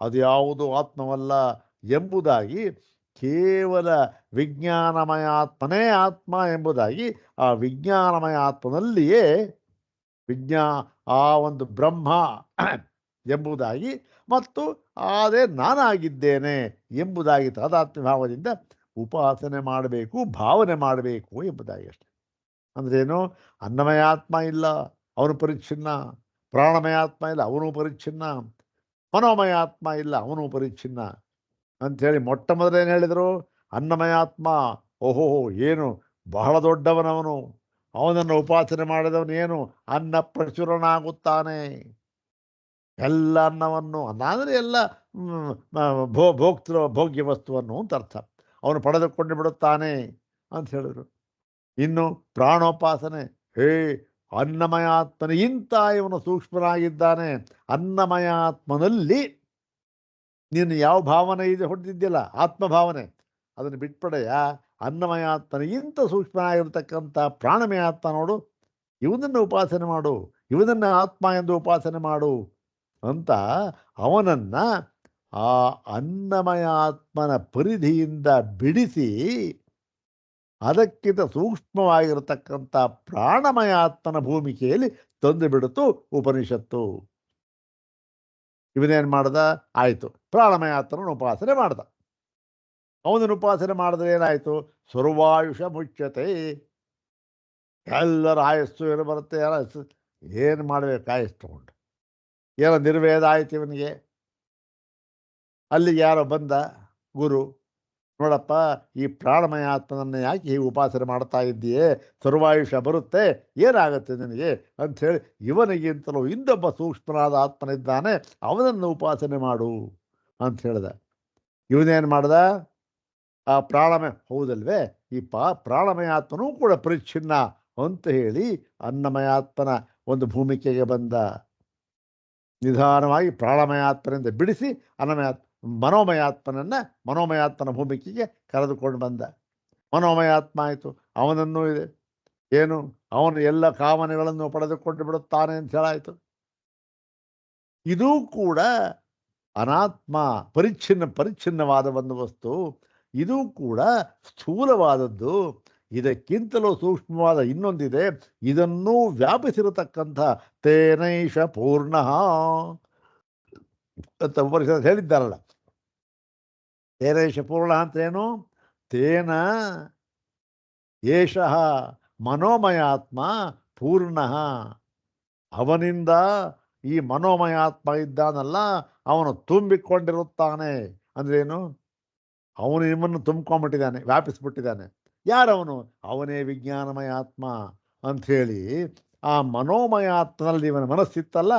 ಅದು ಯಾವುದು ಆತ್ಮವಲ್ಲ ಎಂಬುದಾಗಿ ಕೇವಲ ವಿಜ್ಞಾನಮಯ ಆತ್ಮನೇ ಆತ್ಮ ಎಂಬುದಾಗಿ ಆ ವಿಜ್ಞಾನಮಯ ಆತ್ಮನಲ್ಲಿಯೇ ಆ ಒಂದು ಬ್ರಹ್ಮ ಎಂಬುದಾಗಿ ಮತ್ತು ಆದರೆ ನಾನಾಗಿದ್ದೇನೆ ಎಂಬುದಾಗಿ ತಾದಾತ್ಮ್ಯ ಭಾವದಿಂದ ಉಪಾಸನೆ ಮಾಡಬೇಕು, ಭಾವನೆ ಮಾಡಬೇಕು ಎಂಬುದಾಗಿ ಅಷ್ಟೆ. ಅಂದ್ರೇನು? ಅನ್ನಮಯ ಆತ್ಮ ಇಲ್ಲ, ಅವನು ಪರಿಚ್ಛಿನ್ನ. ಪ್ರಾಣಮಯ ಆತ್ಮ ಇಲ್ಲ, ಅವನು ಪರಿಚ್ಛಿನ್ನ. ಮನೋಮಯ ಆತ್ಮ ಇಲ್ಲ, ಅವನು ಪರಿಚ್ಛಿನ್ನ ಅಂಥೇಳಿ ಮೊಟ್ಟ ಮೊದಲೇನು ಹೇಳಿದರು? ಅನ್ನಮಯ ಆತ್ಮ, ಓಹೋ ಏನು ಬಹಳ ದೊಡ್ಡವನವನು, ಅವನನ್ನು ಉಪಾಸನೆ ಮಾಡಿದವನು ಏನು ಅನ್ನ ಪ್ರಚುರನಾಗುತ್ತಾನೆ. ಎಲ್ಲ ಅನ್ನವನ್ನು, ಅನ್ನ ಅಂದರೆ ಎಲ್ಲ ಭೋಗ್ಯ ವಸ್ತುವನ್ನು ಅಂತ ಅರ್ಥ, ಅವನು ಪಡೆದುಕೊಂಡು ಬಿಡುತ್ತಾನೆ ಅಂತ ಹೇಳಿದರು. ಇನ್ನು ಪ್ರಾಣೋಪಾಸನೆ, ಹೇ ಅನ್ನಮಯ ಆತ್ಮನಿಗಿಂತ ಇವನು ಸೂಕ್ಷ್ಮನಾಗಿದ್ದಾನೆ. ಅನ್ನಮಯ ಆತ್ಮನಲ್ಲಿ ನೀನು ಯಾವ ಭಾವನೆ ಇದೆ ಹೊಡೆದಿದ್ದಿಲ್ಲ, ಆತ್ಮಭಾವನೆ, ಅದನ್ನು ಬಿಟ್ಪಡೆಯ. ಅನ್ನಮಯ ಆತ್ಮನಿಗಿಂತ ಸೂಕ್ಷ್ಮನಾಗಿರ್ತಕ್ಕಂಥ ಪ್ರಾಣಮಯ ಆತ್ಮ ನೋಡು, ಇವನನ್ನು ಉಪಾಸನೆ ಮಾಡು, ಇವನನ್ನು ಆತ್ಮ ಎಂದು ಉಪಾಸನೆ ಮಾಡು ಅಂತ ಅವನನ್ನು ಆ ಅನ್ನಮಯ ಆತ್ಮನ ಪರಿಧಿಯಿಂದ ಬಿಡಿಸಿ ಅದಕ್ಕಿಂತ ಸೂಕ್ಷ್ಮವಾಗಿರತಕ್ಕಂಥ ಪ್ರಾಣಮಯ ಆತ್ಮನ ಭೂಮಿಕೆಯಲ್ಲಿ ತಂದು ಬಿಡುತ್ತು ಉಪನಿಷತ್ತು. ಇವನೇನು ಮಾಡ್ದ? ಆಯಿತು, ಪ್ರಾಣಮಯ ಆತ್ಮನ ಉಪಾಸನೆ ಮಾಡ್ದ. ಅವನನ್ನು ಉಪಾಸನೆ ಮಾಡಿದ್ರೆ ಏನಾಯಿತು? ಸರ್ವಾಯುಷ ಮುಚ್ಯತೆ. ಎಲ್ಲರ ಆಯಸ್ಸು ಏನು ಬರುತ್ತೆ, ಆಯಸ್ಸು ಏನು ಮಾಡಬೇಕು, ಆಯಸ್ಸು ತಗೊಂಡು ಏನೋ ನಿರ್ವೇದ ಆಯ್ತು ಇವನಿಗೆ. ಅಲ್ಲಿಗೆ ಯಾರೋ ಬಂದ ಗುರು, ನೋಡಪ್ಪ ಈ ಪ್ರಾಣಮಯ ಆತ್ಮನನ್ನು ಯಾಕೆ ಹೀಗೆ ಉಪಾಸನೆ ಮಾಡ್ತಾ ಇದ್ದೀಯೇ, ಸರ್ವಾಯುಷ ಬರುತ್ತೆ, ಏನಾಗುತ್ತೆ ನಿನಗೆ ಅಂಥೇಳಿ ಇವನಿಗಿಂತಲೂ ಇನ್ನೊಬ್ಬ ಸೂಕ್ಷ್ಮನಾದ ಆತ್ಮನಿದ್ದಾನೆ, ಅವನನ್ನು ಉಪಾಸನೆ ಮಾಡು ಅಂತ ಹೇಳ್ದ. ಇವನೇನು ಮಾಡ್ದ? ಆ ಪ್ರಾಣಮಯ, ಹೌದಲ್ವೇ, ಈ ಪ್ರಾಣಮಯ ಆತ್ಮನೂ ಕೂಡ ಪರಿಚ್ಛಿನ್ನ ಅಂತ ಹೇಳಿ ಅನ್ನಮಯ ಆತ್ಮನ ಒಂದು ಭೂಮಿಕೆಗೆ ಬಂದ. ನಿಧಾನವಾಗಿ ಪ್ರಾಣಮಯ ಆತ್ಮನಿಂದ ಬಿಡಿಸಿ ಮನೋಮಯ ಆತ್ಮನನ್ನು ಮನೋಮಯ ಆತ್ಮನ ಭೂಮಿಕೆಗೆ ಕರೆದುಕೊಂಡು ಬಂದ. ಮನೋಮಯ ಆತ್ಮ ಆಯಿತು, ಅವನನ್ನು ಇದೆ ಏನು, ಅವನು ಎಲ್ಲ ಕಾಮನೆಗಳನ್ನು ಪಡೆದುಕೊಂಡು ಬಿಡುತ್ತಾನೆ ಅಂತ ಹೇಳಾಯಿತು. ಇದೂ ಕೂಡ ಅನಾತ್ಮ, ಪರಿಚ್ಛಿನ್ನವಾದ ಒಂದು ವಸ್ತು. ಇದೂ ಕೂಡ ಸ್ಥೂಲವಾದದ್ದು. ಇದಕ್ಕಿಂತಲೂ ಸೂಕ್ಷ್ಮವಾದ ಇನ್ನೊಂದಿದೆ, ಇದನ್ನೂ ವ್ಯಾಪಿಸಿರತಕ್ಕಂಥ ತೇನೈಷ ಪೂರ್ಣ ಅಂತ ಉಪನಿಷತ್ ಹೇಳಿದ್ದಾರಲ್ಲ. ತೇನೈಷ ಪೂರ್ಣ ಅಂತೇನು? ತೇನ ಏಷಃ ಮನೋಮಯ ಆತ್ಮ ಪೂರ್ಣ. ಅವನಿಂದ ಈ ಮನೋಮಯ ಆತ್ಮ ಇದ್ದಾನಲ್ಲ, ಅವನು ತುಂಬಿಕೊಂಡಿರುತ್ತಾನೆ. ಅಂದ್ರೇನು? ಅವನು ನಿಮ್ಮನ್ನು ತುಂಬಿಕೊಂಡ್ಬಿಟ್ಟಿದ್ದಾನೆ, ವ್ಯಾಪಿಸ್ಬಿಟ್ಟಿದ್ದಾನೆ. ಯಾರವನು? ಅವನೇ ವಿಜ್ಞಾನಮಯ ಆತ್ಮ ಅಂಥೇಳಿ ಆ ಮನೋಮಯ ಆತ್ಮನಲ್ಲಿ ಇವನ ಮನಸ್ಸಿತ್ತಲ್ಲ,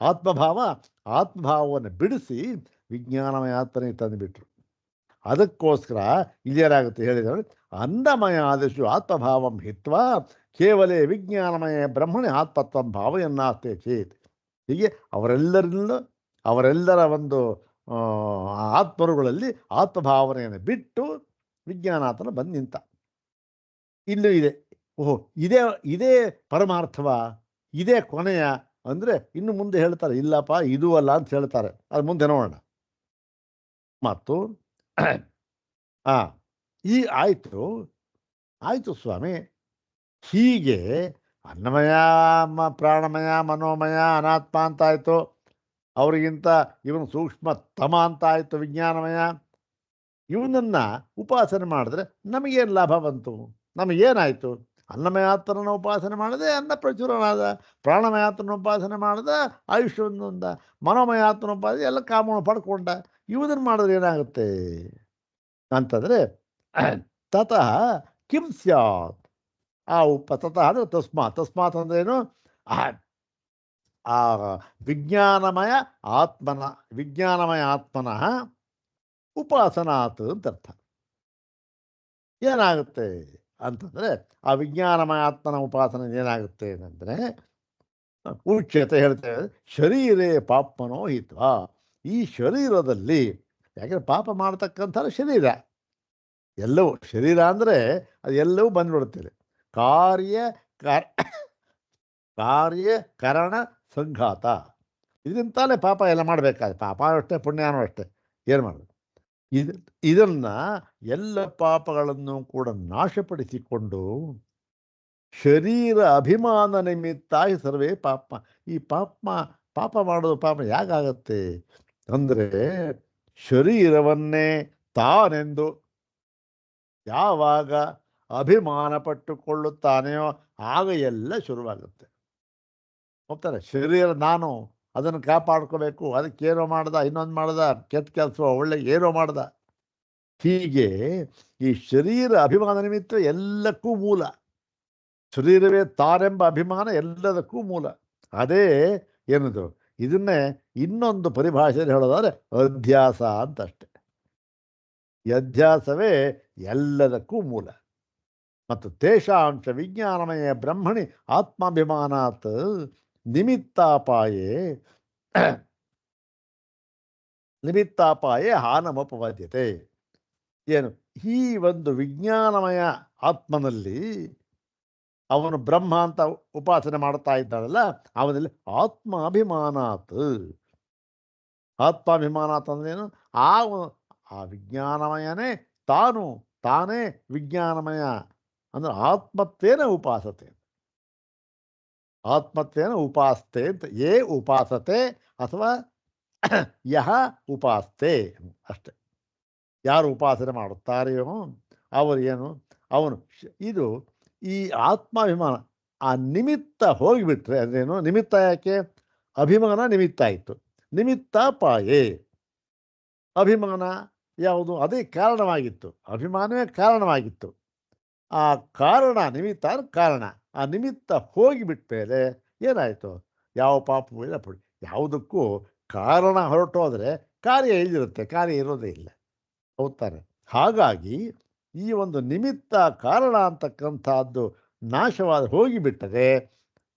ಆತ್ಮಭಾವವನ್ನು ಬಿಡಿಸಿ ವಿಜ್ಞಾನಮಯ ಆತ್ಮನೇ ತಂದುಬಿಟ್ರು. ಅದಕ್ಕೋಸ್ಕರ ಇಲ್ಲೇನಾಗುತ್ತೆ ಹೇಳಿದರೆ, ಅನ್ನಮಯ ಆದಿಶು ಆತ್ಮಭಾವಂ ಹಿತ್ವಾ ಕೇವಲ ವಿಜ್ಞಾನಮಯ ಬ್ರಹ್ಮಣಿ ಆತ್ಮತ್ವಂ ಭಾವಯನ್ನಾಸ್ತೆ ಚೇತ್. ಹೀಗೆ ಅವರೆಲ್ಲರ ಒಂದು ಆತ್ಮರುಗಳಲ್ಲಿ ಆತ್ಮಭಾವನೆಯನ್ನು ಬಿಟ್ಟು ವಿಜ್ಞಾನಾತ್ಮನ ಬಂದು ನಿಂತ. ಇಲ್ಲೂ ಇದೆ. ಓಹೋ, ಇದೇ ಪರಮಾರ್ಥವ, ಇದೇ ಕೊನೆಯ ಅಂದರೆ ಇನ್ನು ಮುಂದೆ ಹೇಳ್ತಾರೆ, ಇಲ್ಲಪ್ಪ ಇದೂ ಅಲ್ಲ ಅಂತ ಹೇಳ್ತಾರೆ. ಅದು ಮುಂದೆ ನೋಡೋಣ. ಮತ್ತು ಈ ಆಯಿತು ಸ್ವಾಮಿ, ಹೀಗೆ ಅನ್ನಮಯ, ಪ್ರಾಣಮಯ, ಮನೋಮಯ, ಅನಾತ್ಮ ಅಂತ ಆಯಿತು. ಅವರಿಗಿಂತ ಇವನು ಸೂಕ್ಷ್ಮತಮ ಅಂತ ಆಯಿತು ವಿಜ್ಞಾನಮಯ. ಇವನನ್ನು ಉಪಾಸನೆ ಮಾಡಿದ್ರೆ ನಮಗೇನು ಲಾಭ ಬಂತು? ನಮಗೇನಾಯಿತು? ಅನ್ನಮಯಾತ್ಮನ ಉಪಾಸನೆ ಮಾಡಿದೆ, ಅನ್ನ ಪ್ರಚುರನಾದ. ಪ್ರಾಣಮಯಾತ್ಮನ ಉಪಾಸನೆ ಮಾಡಿದ, ಆಯುಷ್ಯವಂದ. ಮನೋಮಯಾತ್ಮನ ಉಪಾಸನೆ ಎಲ್ಲ ಕಾಮವನ್ನು ಪಡ್ಕೊಂಡ. ಇವನನ್ನು ಮಾಡಿದ್ರೆ ಏನಾಗುತ್ತೆ ಅಂತಂದರೆ ತತಃ ಕಿಂ ಸ್ಯಾತ್. ತತಃ ಅಂದರೆ ತಸ್ಮಾತ್ ಅಂದ್ರೇನು? ಆ ವಿಜ್ಞಾನಮಯ ಆತ್ಮನಃ ಉಪಾಸನಾತ್ ಅಂತ ಅರ್ಥ. ಏನಾಗುತ್ತೆ ಅಂತಂದರೆ ಆ ವಿಜ್ಞಾನಮಯ ಆತ್ಮನ ಉಪಾಸನೆ ಏನಾಗುತ್ತೆ ಅಂದರೆ, ಉಚ್ಯತೆ ಹೇಳ್ತೇವೆ, ಶರೀರೇ ಪಾಪ್ಮನೋ ಹಿತ್ವ. ಈ ಶರೀರದಲ್ಲಿ, ಯಾಕೆಂದರೆ ಪಾಪ ಮಾಡ್ತಕ್ಕಂಥ ಶರೀರ ಎಲ್ಲವೂ, ಶರೀರ ಅಂದರೆ ಅದು ಎಲ್ಲವೂ ಬಂದ್ಬಿಡುತ್ತದೆ. ಕಾರ್ಯಕರಣ ಸಂಘಾತ, ಇದರಿಂತಾಲೇ ಪಾಪ ಎಲ್ಲ ಮಾಡಬೇಕಾದ್ರೆ, ಪಾಪ ಅಷ್ಟೇ ಪುಣ್ಯನೂ ಅಷ್ಟೇ, ಏನು ಮಾಡಬೇಕು? ಇದನ್ನು ಎಲ್ಲ ಪಾಪಗಳನ್ನು ಕೂಡ ನಾಶಪಡಿಸಿಕೊಂಡು ಶರೀರ ಅಭಿಮಾನ ನಿಮಿತ್ತ ಸರ್ವೇ ಪಾಪ. ಈ ಪಾಪ ಮಾಡೋದು ಪಾಪ ಯಾಕಾಗತ್ತೆ ಅಂದರೆ ಶರೀರವನ್ನೇ ತಾನೆಂದು ಯಾವಾಗ ಅಭಿಮಾನ ಪಟ್ಟುಕೊಳ್ಳುತ್ತಾನೆಯೋ ಆಗ ಎಲ್ಲ ಶುರುವಾಗುತ್ತೆ. ಹೋಗ್ತಾರೆ ಶರೀರ ನಾನು ಅದನ್ನು ಕಾಪಾಡ್ಕೋಬೇಕು, ಅದಕ್ಕೇನೋ ಮಾಡ್ದ, ಇನ್ನೊಂದು ಮಾಡ್ದ, ಕೆಟ್ಟ ಕೆಲಸ ಒಳ್ಳೆ ಏನೋ ಮಾಡ್ದ. ಹೀಗೆ ಈ ಶರೀರ ಅಭಿಮಾನ ನಿಮಿತ್ತ ಎಲ್ಲಕ್ಕೂ ಮೂಲ. ಶರೀರವೇ ತಾನೆಂಬ ಅಭಿಮಾನ ಎಲ್ಲದಕ್ಕೂ ಮೂಲ. ಅದೇ ಏನದು, ಇದನ್ನೇ ಇನ್ನೊಂದು ಪರಿಭಾಷೆಯಲ್ಲಿ ಹೇಳೋದಾದ್ರೆ ಅಧ್ಯಾಸ ಅಂತಷ್ಟೆ. ಈ ಅಧ್ಯಾಸವೇ ಎಲ್ಲದಕ್ಕೂ ಮೂಲ. ಮತ್ತು ತೇಷಾಂಶ ವಿಜ್ಞಾನಮಯ ಬ್ರಹ್ಮಣಿ ಆತ್ಮಾಭಿಮಾನಾತ್ ನಿಮಿತ್ತಾಪಾಯೇ ಹಾನಮುಪಪದ್ಯತೆ. ಏನು ಈ ಒಂದು ವಿಜ್ಞಾನಮಯ ಆತ್ಮನಲ್ಲಿ ಅವನು ಬ್ರಹ್ಮ ಅಂತ ಉಪಾಸನೆ ಮಾಡ್ತಾ ಇದ್ದಾನಲ್ಲ, ಅವನಲ್ಲಿ ಆತ್ಮಾಭಿಮಾನಾತ್. ಆತ್ಮಾಭಿಮಾನಾತ್ ಅಂದ್ರೇನು? ಆ ವಿಜ್ಞಾನಮಯನೇ ತಾನೇ ವಿಜ್ಞಾನಮಯ ಅಂದ್ರೆ ಆತ್ಮತ್ವೇನ ಉಪಾಸತೆ. ಆತ್ಮತ್ವೇನ ಉಪಾಸ್ತೆ ಅಂತ ಯೇ ಉಪಾಸತೆ ಅಥವಾ ಯಹ ಉಪಾಸ್ತೆ ಅಷ್ಟೆ. ಯಾರು ಉಪಾಸನೆ ಮಾಡುತ್ತಾರೆಯೋ ಅವರು ಏನು, ಅವನು ಇದು ಈ ಆತ್ಮಾಭಿಮಾನ ಆ ನಿಮಿತ್ತ ಹೋಗಿಬಿಟ್ರೆ ಅಂದ್ರೇನು? ನಿಮಿತ್ತ ಯಾಕೆ? ಅಭಿಮಾನ ನಿಮಿತ್ತ ಆಯಿತು. ನಿಮಿತ್ತಾಪಾಯೇ ಅಭಿಮಾನ ಯಾವುದು? ಅದೇ ಕಾರಣವಾಗಿತ್ತು. ಅಭಿಮಾನವೇ ಕಾರಣವಾಗಿತ್ತು. ಆ ಕಾರಣ ನಿಮಿತ್ತ ಕಾರಣ, ಆ ನಿಮಿತ್ತ ಹೋಗಿಬಿಟ್ಟ ಮೇಲೆ ಏನಾಯಿತು? ಯಾವ ಪಾಪವೂ ಇಲ್ಲ ಪುಡಿ. ಯಾವುದಕ್ಕೂ ಕಾರಣ ಹೊರಟೋದ್ರೆ ಕಾರ್ಯ ಇಲ್ಲಿರುತ್ತೆ, ಕಾರ್ಯ ಇರೋದೇ ಇಲ್ಲ. ಹೌದಾನೆ? ಹಾಗಾಗಿ ಈ ಒಂದು ನಿಮಿತ್ತ ಕಾರಣ ಅಂತಕ್ಕಂಥದ್ದು ನಾಶವಾದ ಹೋಗಿಬಿಟ್ಟರೆ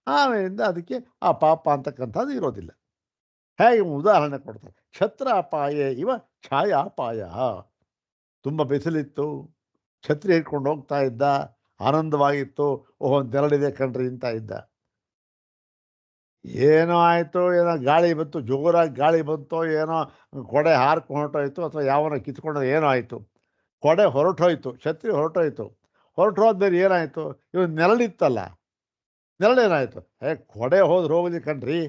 ಆಮೇಲಿಂದ ಅದಕ್ಕೆ ಆ ಪಾಪ ಅಂತಕ್ಕಂಥದ್ದು ಇರೋದಿಲ್ಲ. ಹೇಗೆ ಉದಾಹರಣೆ ಕೊಡ್ತಾರೆ, ಛತ್ರ ಅಪಾಯ ಇವ ಛಾಯಾಪಾಯ. ತುಂಬ ಬಿಸಿಲಿತ್ತು, ಛತ್ರಿ ಹಿಡ್ಕೊಂಡು ಹೋಗ್ತಾ ಇದ್ದ, ಆನಂದವಾಗಿತ್ತು. ಓಹೋ ನೆರಳಿದೆ ಕಣ್ರಿ ಅಂತ ಇದ್ದ. ಏನೋ ಆಯಿತು, ಏನೋ ಗಾಳಿ ಬಂತು, ಜೋರಾಗಿ ಗಾಳಿ ಬಂತೋ ಏನೋ, ಕೊಡೆ ಹಾರ್ಕೊಂಡು ಹೊರಟೋಯ್ತು, ಅಥವಾ ಯಾವನೋ ಕಿತ್ಕೊಂಡು ಏನೋ ಆಯಿತು, ಕೊಡೆ ಹೊರಟೋಯ್ತು, ಛತ್ರಿ ಹೊರಟೋಯ್ತು. ಹೊರಟೋದ್ಮೇಲೆ ಏನಾಯಿತು? ಇವನು ನೆರಳಿತ್ತಲ್ಲ, ನೆರಳೇನಾಯಿತು? ಕೊಡೆ ಹೋದ್ರೆ ಹೋಗಲಿ ಕಣ್ರಿ,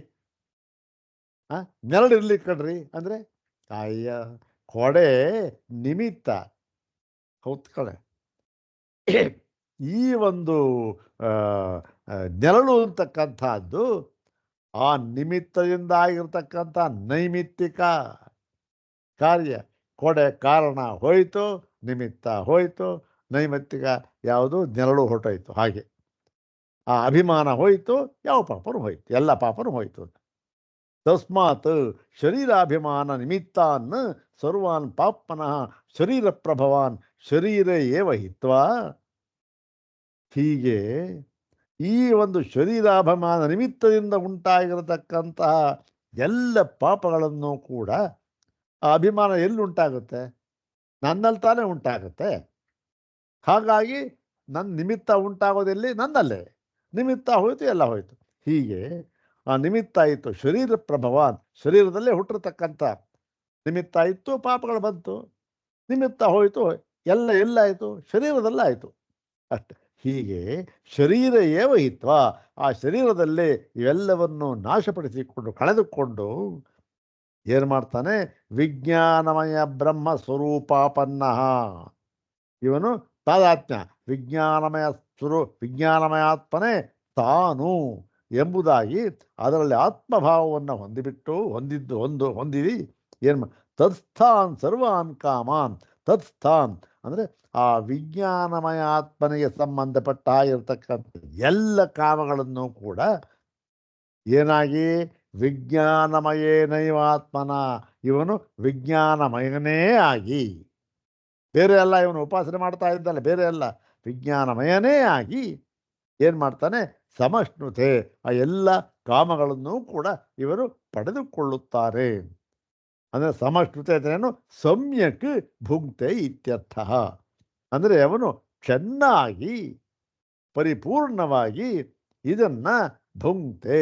ನೆರಳಿರ್ಲಿ ಕಣ್ರಿ ಅಂದರೆ ಅಯ್ಯ, ಕೊಡೆ ನಿಮಿತ್ತ. ಹೌದು ಕಡೆ. ಈ ಒಂದು ನೆರಳು ಅಂತಕ್ಕಂಥದ್ದು ಆ ನಿಮಿತ್ತದಿಂದ ಆಗಿರ್ತಕ್ಕಂಥ ನೈಮಿತ್ತಿಕ ಕಾರ್ಯ. ಕೊಡೆ ಕಾರಣ ಹೋಯಿತು, ನಿಮಿತ್ತ ಹೋಯಿತು, ನೈಮಿತ್ತಿಕ ಯಾವುದು? ನೆರಳು ಹೊರಟೋಯ್ತು. ಹಾಗೆ ಆ ಅಭಿಮಾನ ಹೋಯಿತು, ಯಾವ ಪಾಪನೂ ಹೋಯ್ತು, ಎಲ್ಲ ಪಾಪನೂ ಹೋಯಿತು. ತಸ್ಮಾತ್ ಶರೀರಾಭಿಮಾನ ನಿಮಿತ್ತಾನ್ ಸರ್ವಾನ್ ಪಾಪ್ಮನಃ ಶರೀರ ಪ್ರಭವಾನ್ ಶರೀರ ಏವ ಹಿತ್ವಾ. ಹೀಗೆ ಈ ಒಂದು ಶರೀರಾಭಿಮಾನ ನಿಮಿತ್ತದಿಂದ ಉಂಟಾಗಿರತಕ್ಕಂತಹ ಎಲ್ಲ ಪಾಪಗಳನ್ನು ಕೂಡ ಆ ಅಭಿಮಾನ ಎಲ್ಲಿ ಉಂಟಾಗುತ್ತೆ? ನನ್ನಲ್ಲಿ ತಾನೇ ಉಂಟಾಗುತ್ತೆ. ಹಾಗಾಗಿ ನನ್ನ ನಿಮಿತ್ತ ಉಂಟಾಗೋದೆಲ್ಲಿ? ನನ್ನಲ್ಲೇ. ನಿಮಿತ್ತ ಹೋಯಿತು, ಎಲ್ಲ ಹೋಯಿತು. ಹೀಗೆ ಆ ನಿಮಿತ್ತ ಆಯಿತು ಶರೀರ ಪ್ರಭವಾನ್, ಶರೀರದಲ್ಲೇ ಹುಟ್ಟಿರ್ತಕ್ಕಂಥ ನಿಮಿತ್ತ ಇತ್ತು, ಪಾಪಗಳು ಬಂತು. ನಿಮಿತ್ತ ಹೋಯಿತು, ಎಲ್ಲಾಯಿತು? ಶರೀರದಲ್ಲಾಯಿತು ಅಷ್ಟೆ. ಹೀಗೆ ಶರೀರ ಏವ ಹಿತ್ವ, ಆ ಶರೀರದಲ್ಲೇ ಇವೆಲ್ಲವನ್ನು ನಾಶಪಡಿಸಿಕೊಂಡು ಕಳೆದುಕೊಂಡು ಏನು ಮಾಡ್ತಾನೆ? ವಿಜ್ಞಾನಮಯ ಬ್ರಹ್ಮ ಸ್ವರೂಪಾಪನ್ನ. ಇವನು ತಾದಾತ್ಮ್ಯ ವಿಜ್ಞಾನಮಯಾತ್ಮನೇ ತಾನು ಎಂಬುದಾಗಿ ಅದರಲ್ಲಿ ಆತ್ಮಭಾವವನ್ನು ಹೊಂದಿದಿ. ಏನು ತತ್ಸ್ಥಾನ್ ಸರ್ವಾನ್ ಕಾಮಾನ್. ತತ್ಸ್ಥಾನ್ ಅಂದರೆ ಆ ವಿಜ್ಞಾನಮಯ ಆತ್ಮನಿಗೆ ಸಂಬಂಧಪಟ್ಟ ಇರತಕ್ಕಂಥ ಎಲ್ಲ ಕಾಮಗಳನ್ನು ಕೂಡ ಏನಾಗಿ ವಿಜ್ಞಾನಮಯೇನೈವಾತ್ಮನ, ಇವನು ವಿಜ್ಞಾನಮಯನೇ ಆಗಿ, ಬೇರೆ ಎಲ್ಲ ಇವನು ಉಪಾಸನೆ ಮಾಡ್ತಾ ಇದ್ದಲ್ಲ, ಬೇರೆ ಎಲ್ಲ ವಿಜ್ಞಾನಮಯನೇ ಆಗಿ ಏನು ಮಾಡ್ತಾನೆ? ಸಮಷ್ಣುತೆ, ಆ ಎಲ್ಲ ಕಾಮಗಳನ್ನು ಕೂಡ ಇವರು ಪಡೆದುಕೊಳ್ಳುತ್ತಾರೆ. ಅಂದರೆ ಸಮಷ್ಣುತೆ ಅಂದ್ರೇನು? ಸಮ್ಯಕ್ ಭುಂಕ್ತೆ ಇತ್ಯರ್ಥ. ಅಂದರೆ ಅವನು ಚೆನ್ನಾಗಿ ಪರಿಪೂರ್ಣವಾಗಿ ಇದನ್ನ ಭುಂಕ್ತೆ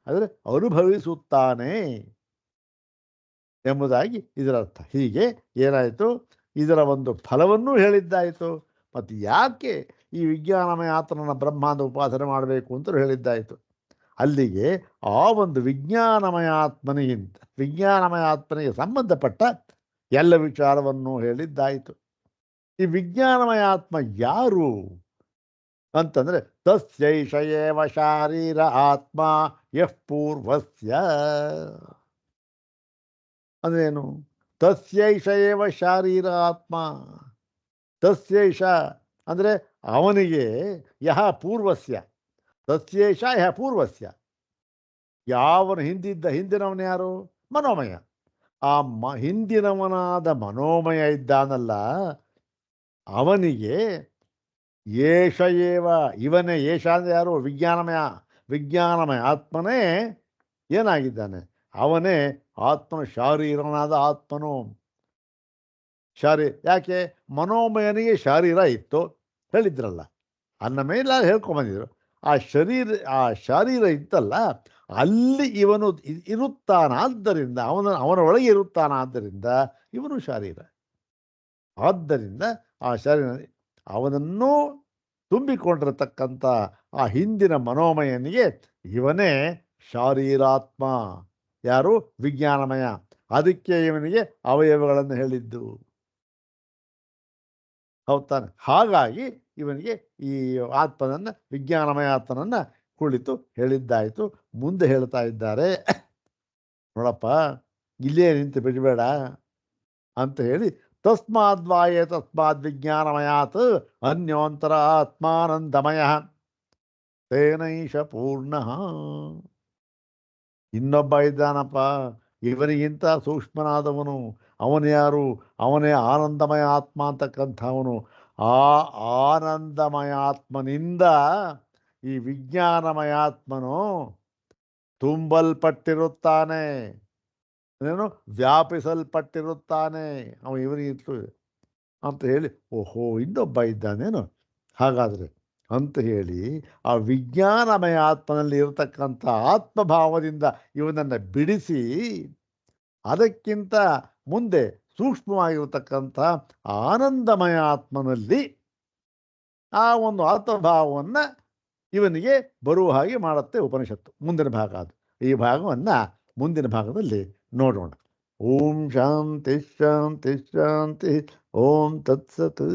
ಅಂದರೆ ಅನುಭವಿಸುತ್ತಾನೆ ಎಂಬುದಾಗಿ ಇದರರ್ಥ. ಹೀಗೆ ಏನಾಯಿತು? ಇದರ ಒಂದು ಫಲವನ್ನೂ ಹೇಳಿದ್ದಾಯಿತು, ಮತ್ತು ಯಾಕೆ ಈ ವಿಜ್ಞಾನಮಯ ಆತ್ಮನ ಬ್ರಹ್ಮಾಂಡ ಉಪಾಸನೆ ಮಾಡಬೇಕು ಅಂತ ಹೇಳಿದ್ದಾಯಿತು. ಅಲ್ಲಿಗೆ ಆ ಒಂದು ವಿಜ್ಞಾನಮಯ ಆತ್ಮನಿಗೆ ಸಂಬಂಧಪಟ್ಟ ಎಲ್ಲ ವಿಚಾರವನ್ನು ಹೇಳಿದ್ದಾಯಿತು. ಈ ವಿಜ್ಞಾನಮಯ ಆತ್ಮ ಯಾರು ಅಂತಂದ್ರೆ ತಸ್ಯೈಷ ಏವ ಶಾರೀರ ಆತ್ಮ ಯಃ ಪೂರ್ವಸ್ಯ ಅಂದ್ರೇನು? ತಸ್ಯೈಷ ಏವ ಶಾರೀರ ಆತ್ಮ. ತಸ್ಯೈಷ ಅಂದರೆ ಅವನಿಗೆ ಯಹ ಪೂರ್ವಸ್ಯ, ತಸ್ಯೈಷ ಯಹ ಪೂರ್ವಸ್ಯ, ಯಾವನು ಹಿಂದಿನವನು ಯಾರು? ಮನೋಮಯ. ಆ ಹಿಂದಿನವನಾದ ಮನೋಮಯ ಇದ್ದಾನಲ್ಲ, ಅವನಿಗೆ ಏಷ ಏವ, ಇವನೇ, ಏಷ ಅಂದರೆ ಯಾರು? ವಿಜ್ಞಾನಮಯ ಆತ್ಮನೇ ಏನಾಗಿದ್ದಾನೆ? ಅವನೇ ಆತ್ಮನ ಶಾರೀರನಾದ ಆತ್ಮನು. ಯಾಕೆ? ಮನೋಮಯನಿಗೆ ಶಾರೀರ ಇತ್ತು ಹೇಳಿದ್ರಲ್ಲ, ಅನ್ನ ಮೇಲೆ ಹೇಳ್ಕೊಂಬಂದಿದ್ರು. ಆ ಶಾರೀರ ಇತ್ತಲ್ಲ, ಅಲ್ಲಿ ಇವನು ಇರುತ್ತಾನಾದ್ದರಿಂದ, ಅವನ ಒಳಗೆ ಇರುತ್ತಾನಾದ್ದರಿಂದ ಇವನು ಶಾರೀರ. ಆದ್ದರಿಂದ ಆ ಶರೀರ ಅವನನ್ನೂ ತುಂಬಿಕೊಂಡಿರತಕ್ಕಂಥ ಆ ಹಿಂದಿನ ಮನೋಮಯನಿಗೆ ಇವನೇ ಶಾರೀರಾತ್ಮ. ಯಾರು? ವಿಜ್ಞಾನಮಯ. ಅದಕ್ಕೆ ಇವನಿಗೆ ಅವಯವಗಳನ್ನು ಹೇಳಿದ್ದು. ಹೌದಾನೆ? ಹಾಗಾಗಿ ಇವನಿಗೆ ಈ ಆತ್ಮನನ್ನು, ವಿಜ್ಞಾನಮಯ ಆತ್ಮನನ್ನು ಕುಳಿತು ಹೇಳಿದ್ದಾಯಿತು. ಮುಂದೆ ಹೇಳ್ತಾ ಇದ್ದಾರೆ, ನೋಡಪ್ಪ ಇಲ್ಲೇ ನಿಂತು ಬಿಡಬೇಡ ಅಂತ ಹೇಳಿ, ತಸ್ಮಾದ್ ವಿಜ್ಞಾನಮಯಾತ್ ಅನ್ಯೋಂತರ ಆತ್ಮಾನಂದಮಯ ತೇನೈಷ ಪೂರ್ಣ. ಇನ್ನೊಬ್ಬ ಇದ್ದಾನಪ್ಪ, ಇವನಿಗಿಂತ ಸೂಕ್ಷ್ಮನಾದವನು. ಅವನು ಯಾರು? ಅವನೇ ಆನಂದಮಯ ಆತ್ಮ ಅಂತಕ್ಕಂಥವನು. ಆ ಆನಂದಮಯ ಆತ್ಮನಿಂದ ಈ ವಿಜ್ಞಾನಮಯಾತ್ಮನು ತುಂಬಲ್ಪಟ್ಟಿರುತ್ತಾನೆ, ಏನು ವ್ಯಾಪಿಸಲ್ಪಟ್ಟಿರುತ್ತಾನೆ. ಇವನಿಗಿತ್ತು ಅಂತ ಹೇಳಿ, ಓಹೋ ಇನ್ನೊಬ್ಬ ಇದ್ದಾನೇನು ಹಾಗಾದರೆ ಅಂತ ಹೇಳಿ, ಆ ವಿಜ್ಞಾನಮಯ ಆತ್ಮನಲ್ಲಿ ಇರತಕ್ಕಂಥ ಆತ್ಮಭಾವದಿಂದ ಇವನನ್ನು ಬಿಡಿಸಿ, ಅದಕ್ಕಿಂತ ಮುಂದೆ ಸೂಕ್ಷ್ಮವಾಗಿರತಕ್ಕಂಥ ಆನಂದಮಯ ಆತ್ಮನಲ್ಲಿ ಆ ಒಂದು ಆತ್ಮಭಾವವನ್ನು ಇವನಿಗೆ ಬರುವ ಹಾಗೆ ಮಾಡುತ್ತೆ ಉಪನಿಷತ್ತು. ಮುಂದಿನ ಭಾಗ ಅದು. ಈ ಭಾಗವನ್ನು ಮುಂದಿನ ಭಾಗದಲ್ಲಿ ನೋಡೋಣ. ಓಂ ಶಾಂತಿ ಶಾಂತಿ ಶಾಂತಿ. ಓಂ ತತ್ಸತ್.